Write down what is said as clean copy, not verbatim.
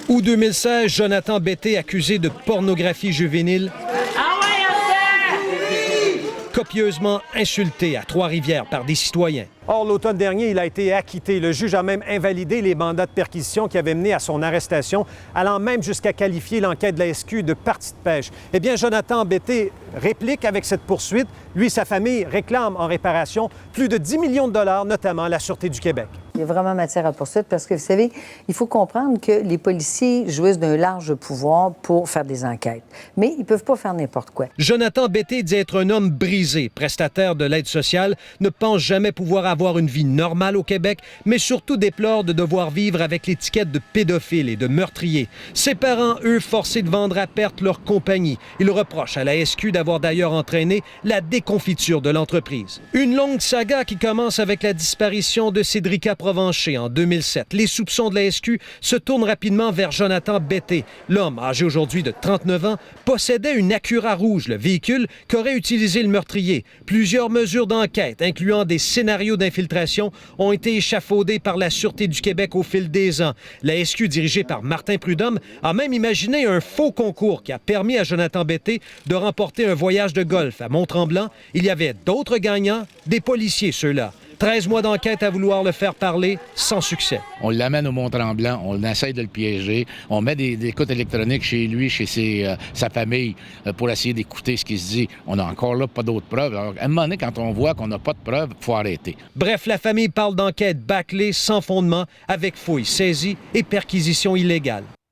Août 2016, Jonathan Betté accusé de pornographie juvénile. Copieusement insulté à Trois-Rivières par des citoyens. Or, l'automne dernier, il a été acquitté. Le juge a même invalidé les mandats de perquisition qui avaient mené à son arrestation, allant même jusqu'à qualifier l'enquête de la SQ de partie de pêche. Eh bien, Jonathan Betté réplique avec cette poursuite. Lui et sa famille réclament en réparation plus de 10 millions de dollars, notamment à la Sûreté du Québec. Il y a vraiment matière à poursuite parce que, vous savez, il faut comprendre que les policiers jouissent d'un large pouvoir pour faire des enquêtes. Mais ils ne peuvent pas faire n'importe quoi. Jonathan Betté dit être un homme brisé, prestataire de l'aide sociale, ne pense jamais pouvoir avoir une vie normale au Québec, mais surtout déplore de devoir vivre avec l'étiquette de pédophile et de meurtrier. Ses parents, eux, forcés de vendre à perte leur compagnie. Il reproche à la SQ d'avoir d'ailleurs entraîné la déconfiture de l'entreprise. Une longue saga qui commence avec la disparition de Cédrica Provencher en 2007. Les soupçons de la SQ se tournent rapidement vers Jonathan Betté. L'homme, âgé aujourd'hui de 39 ans, possédait une Acura rouge, le véhicule qu'aurait utilisé le meurtrier. Plusieurs mesures d'enquête, incluant des scénarios d'infiltration, ont été échafaudées par la Sûreté du Québec au fil des ans. La SQ, dirigée par Martin Prudhomme, a même imaginé un faux concours qui a permis à Jonathan Betté de remporter un voyage de golf à Mont-Tremblant. Il y avait d'autres gagnants, des policiers ceux-là. 13 mois d'enquête à vouloir le faire parler, sans succès. On l'amène au Mont-Tremblant, on essaye de le piéger, on met des écoutes électroniques chez lui, chez sa famille, pour essayer d'écouter ce qui se dit. On n'a encore là pas d'autres preuves. Alors, à un moment donné, quand on voit qu'on n'a pas de preuves, il faut arrêter. Bref, la famille parle d'enquête bâclée, sans fondement, avec fouilles saisies et perquisitions illégales.